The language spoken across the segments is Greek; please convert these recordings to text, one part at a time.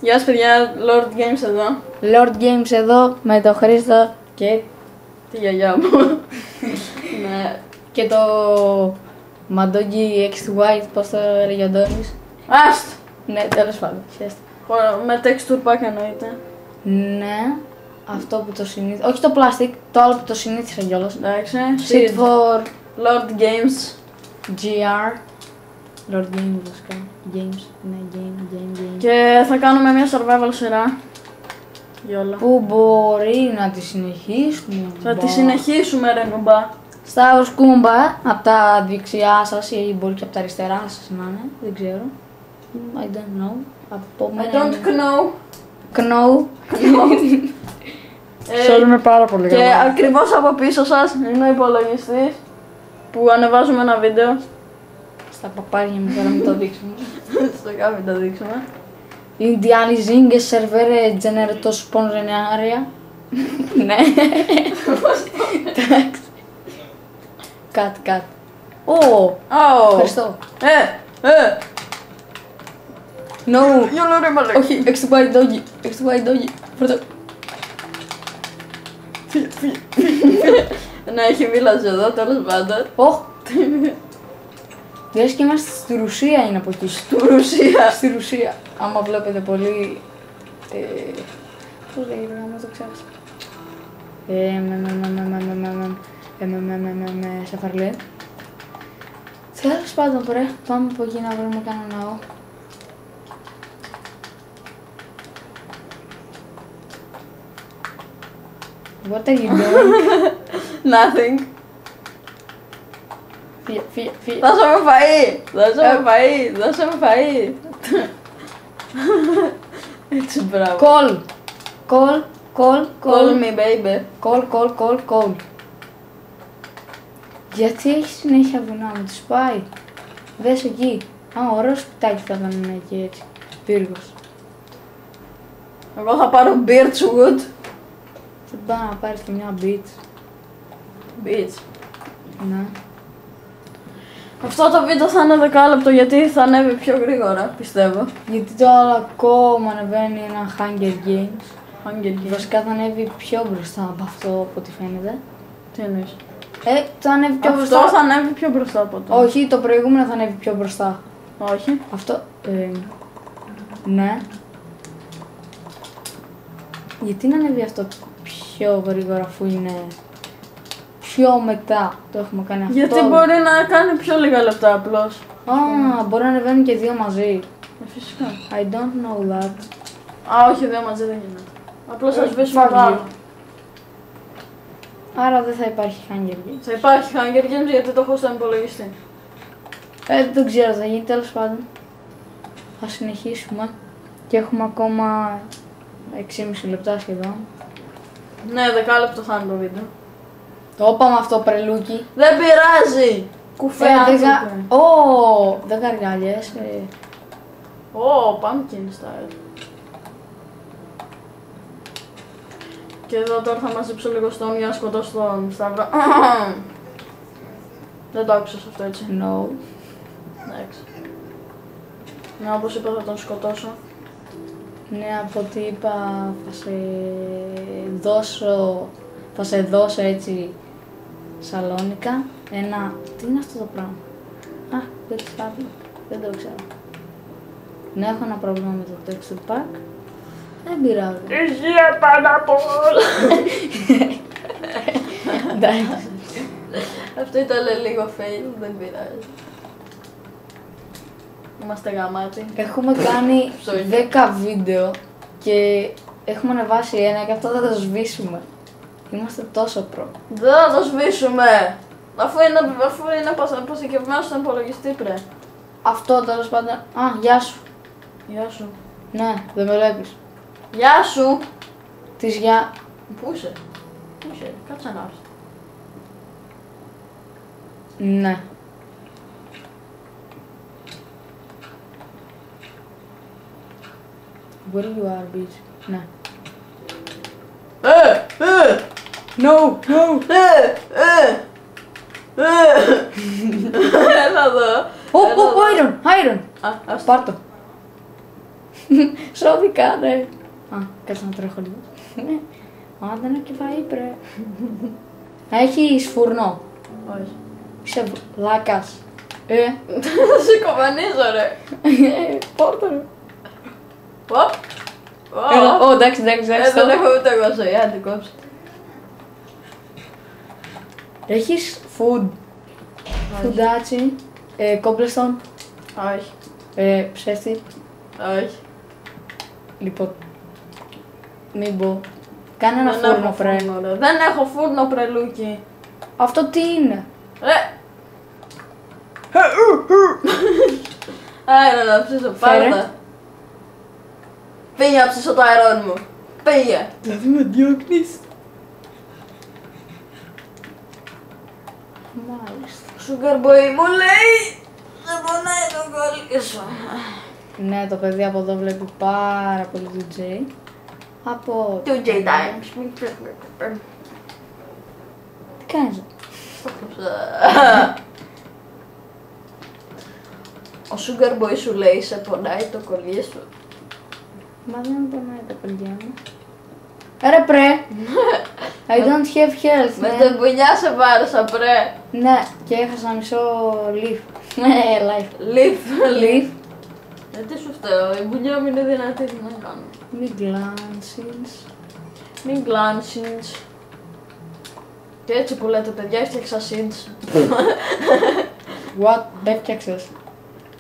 Γεια σας παιδιά, Lord Games εδώ. Lord Games εδώ με το Χρήστο και Τη γιαγιά μου. Ναι. και το Μαντόγκι X White, πώς το έλεγε ο Αντώνης. Άστ! Ναι, τέλος πάντων, χαίρεστε. Με texture pack εννοείται. Ναι, αυτό που το συνήθισα, όχι το plastic, το άλλο που το συνήθισα κιόλας. Εντάξει. Sit for Lord Games. GR. Lord Games βασικά. Games, ναι, game. Και θα κάνουμε μια survival σειρά. Γιόλα. Που μπορεί να τη συνεχίσουμε. Θα τη συνεχίσουμε ρε νουμπά. Σταύρος Κούμπα, από τα δεξιά σας ή μπορεί και από τα αριστερά σας να είναι, δεν ξέρω. I don't know. Από I μένα don't είναι know. Know. Ξέρουμε πάρα πολύ Και καλά. ακριβώς από πίσω σας είναι ο υπολογιστής που ανεβάζουμε ένα βίντεο. Στα παπάρια μου τώρα μην το δείξουμε. Στο κάμι το δείξουμε. Indianizing server generator sponsoring. Ναι. Εντάξει. Cut. Ω, ευχαριστώ. No. Γιόλα ρε μαλάκα. Όχι, XY doggy. Πρώτο. Ναι, έχει village εδώ, τέλος πάντων. Ωχ. Λες και είμαστε στη Ρουσία είναι από εκεί. Ρουσία. Στη Ρουσία. Άμα βλέπετε πολύ... πώς λέγεται, άμα το ξέχασα. Σαφαρλέ. Τέλος πάντων, ωραία. Πάμε από εκεί να βρούμε κανένα ναό. What are you doing? Nothing. Φύγε. Δώσε μου φαΐ. Δώσε μου φαΐ. Έτσι μπράβο. Call me baby. Call. Γιατί έχει συνέχεια βουνά, με τους πάει. Δες εκεί. Ωραίο σπιτάκι θα ήταν εκεί έτσι. Πύργος. Εγώ θα πάρω birchwood. Θα πάω να πάρεις και μια beach. Beach. Ναι. Αυτό το βίντεο θα είναι δεκάλεπτο γιατί θα ανέβει πιο γρήγορα, πιστεύω. Γιατί το άλλο ακόμα ανεβαίνει ένα Hunger Games. Hunger Games. Βασικά θα ανέβει πιο μπροστά από αυτό από ό,τι φαίνεται. Τι εννοείς? Θα ανέβει πιο μπροστά. Αυτό θα ανέβει πιο μπροστά από το. Όχι, το προηγούμενο θα ανέβει πιο μπροστά. Όχι. Αυτό. Ναι. Γιατί να ανέβει αυτό πιο γρήγορα αφού είναι πιο μετά το έχουμε κάνει αυτό. Γιατί μπορεί να κάνει πιο λίγα λεπτά απλώς. Μπορεί να ανεβαίνουν και δύο μαζί. Φυσικά. I don't know that. Όχι, δύο μαζί δεν γίνεται. Απλώς θα σβήσουμε το άλλο. Άρα δεν θα υπάρχει Hunger Games. Θα υπάρχει Hunger Games γιατί το έχω στον υπολογιστή. Δεν ξέρω, θα γίνει τέλος πάντων. Θα συνεχίσουμε. Και έχουμε ακόμα 6,5 λεπτά σχεδόν. Ναι, δεκάλεπτο θα είναι το βίντεο. Το είπαμε αυτό πρελούκι. Δεν πειράζει! Κουφέ άνθρωποι. Δεν καργάλιες. Pumpkin style. Και εδώ τώρα θα μαζέψω λίγο στόν για να σκοτώσω τον Σταύρο. Δεν το άκουσες αυτό έτσι. No. Εντάξει. Ναι, όπως είπα θα τον σκοτώσω. Ναι, από ό,τι είπα θα σε δώσω έτσι σαλόνικα ένα... Τι είναι αυτό το πράγμα? Δεν το ξέρω. Ναι, έχω ένα πρόβλημα με το texture pack. Δεν πειράζει. Υγεία πάνω απ' όλα! Εντάξει. Αυτό ήταν λίγο fail, δεν πειράζει. Είμαστε γαμάτοι. Έχουμε κάνει 10 βίντεο και έχουμε ανεβάσει ένα και αυτό θα το σβήσουμε. Είμαστε τόσο προ. Δεν θα το σβήσουμε! Αφού είναι αποθηκευμένο στον υπολογιστή πρέ. Αυτό τέλος πάντων. Γεια σου. Γεια σου. Ναι, δεν με βλέπεις. Γεια σου! Της γεια. Πού είσαι? Κάτσε να έρθει. Ναι. Where you are, bitch. Ναι. No. Έλα εδώ. Iron. Ας Πάρ' το. Σώθηκα, ρε. Α, κάτσε να τρέχω λίγο. Α, δεν έχει φαΐ, πρε. Έχεις φουρνό. Όχι. Είσαι βλάκας. Θα σε κομμανίζω, ρε. Πόρτο, ρε. Οπ. Ω, εντάξει. Δεν έχω ούτε εγώ ζωή, άντε κόψε. Έχεις food. Φουντάτσι. Κόμπλεστον. Όχι. Ψεύτη. Όχι. Λοιπόν. Μην πω. Κάνε ένα φούρνο, πρέ. Δεν έχω φούρνο, πρε, Λούκι. Αυτό τι είναι. Άρα να ψήσω, πάρε τα. Πήγε να ψήσω το αερόν μου. Πήγε. Δηλαδή με διώχνεις. Μάλιστα. Sugar boy μου λέει. Δεν πονάει το κόλλι σου. Ναι, το παιδί από εδώ βλέπει πάρα πολύ DJ. Από... 2J times. Τι κάνεις. Ο Sugar boy σου λέει σε πονάει το κολλί σου. Μα δεν πονάει το κολλιά μου. Ρε πρέ. I don't have health, Με man. την πουνιά σε βάρωσα, πρέ. Ναι, και έχασα μισό leaf. Life. Leaf. Leaf. Τι σου φταίω, η πουνιά μου είναι δυνατή, τι να κάνω. Μην γκλάνσεις. Μην γκλάνσεις. Και έτσι που λέτε παιδιά έφτιαξα synths. What, έφτιαξες.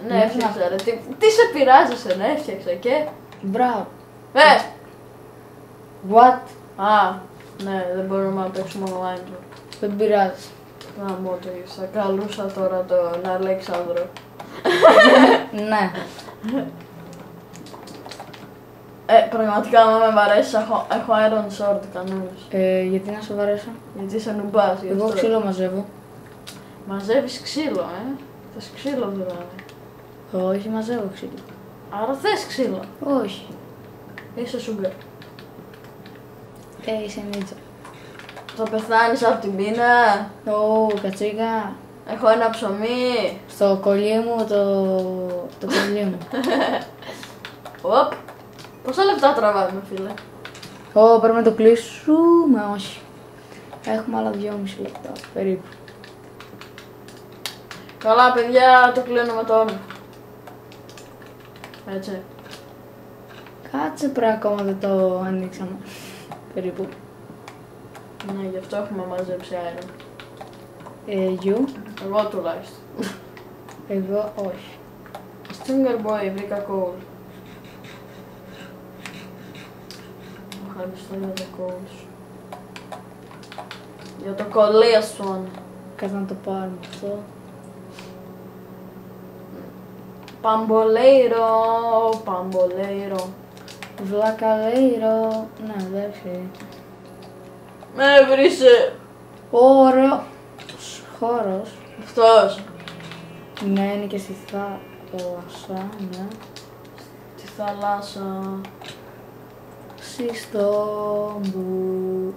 Ναι, έφτιαξα ρε. Τι σε πειράζει να έφτιαξα και... Μπράβο. What? Α, ναι, δεν μπορούμε να παίξουμε online. Δεν πειράζει. Να μου το θα καλούσα τώρα τον Αλέξανδρο. Ναι. Πραγματικά άμα με βαρέσεις έχω Iron Sword κανόνες. Γιατί να σου βαρέσω. Γιατί είσαι νουμπάς. Εγώ ξύλο μαζεύω. Μαζεύεις ξύλο, θες ξύλο δηλαδή. Όχι, μαζεύω ξύλο. Άρα θες ξύλο. Όχι. Είσαι sugar. Είσαι νίτσα. Θα πεθάνεις από την πείνα. Ω, κατσίκα. Έχω ένα ψωμί. Στο κολλί μου, το κολλί μου. Οπ. Πόσα λεπτά τραβάμε, φίλε. Ω, πρέπει να το κλείσουμε, όχι. Έχουμε άλλα 2,5 λεπτά, περίπου. Καλά, παιδιά, το κλείνουμε τώρα. Έτσι. Κάτσε πρέ, ακόμα δεν το ανοίξαμε. Περίπου. Ναι, γι' αυτό έχουμε μαζέψει αέρα. You. Εγώ τουλάχιστον. Εγώ όχι. Stinger boy, βρήκα coal. Ευχαριστώ για το coal σου. Για το κολλία σου. Κάτσε να το πάρουμε αυτό. Παμπολέιρο, παμπολέιρο. Βλακαλέιρο. Ναι, εντάξει. Με βρίσκε. Ωραίο. Χώρος. Αυτός. Ναι, είναι και στη θάλασσα, ναι. Τη θάλασσα. Σύστο μου.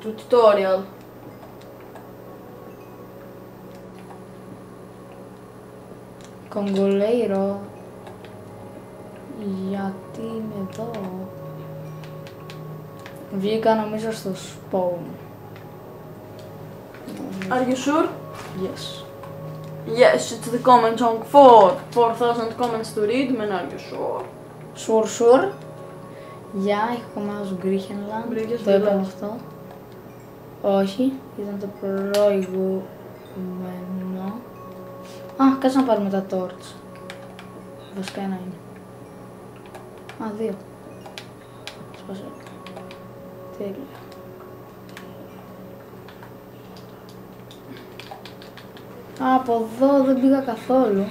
Tutorial. Κογκολέιρο. Γιατί είμαι εδώ. Βγήκα νομίζω στο spawn. Are you sure? Yes. Yes, it's the comment on 4,000 comments to read, man, are you sure? Sure. Γεια, έχω κομμάτια Γκρίχενλαντ. Βρήκες Το είπαμε βιλές. αυτό. Όχι, ήταν το προηγούμενο. Α, κάτσε να πάρουμε τα torch. Βασικά ένα είναι. Α, 2. Σπάσε. Τέλεια. Α, από εδώ δεν πήγα καθόλου.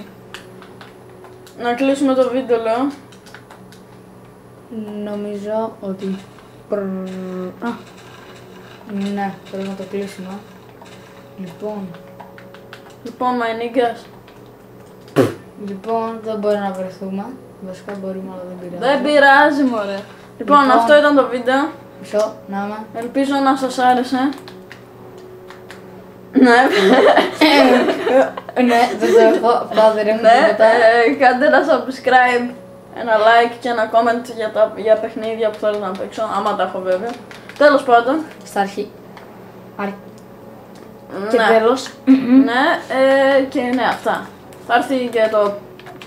Να κλείσουμε το βίντεο, λέω. Νομίζω ότι... Α, ναι, πρέπει να το κλείσουμε. Λοιπόν, my niggas. Λοιπόν, δεν μπορεί να βρεθούμε. Βασικά μπορούμε, αλλά δεν πειράζει. Δεν πειράζει, μωρέ. Λοιπόν, αυτό ήταν το βίντεο. Μισό, να είμαι. Ελπίζω να σας άρεσε. Ναι. Ναι, δεν το έχω. Αυτά δεν έχουν Ναι, τίποτα. κάντε ένα subscribe, ένα like και ένα comment για παιχνίδια που θέλω να παίξω, άμα τα έχω βέβαια. Τέλος πάντων. Στα αρχή. Και Ναι. τέλος. Ναι, και ναι, αυτά. Θα έρθει και το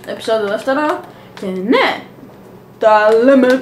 επεισόδιο δεύτερο. Και ναι, τα λέμε.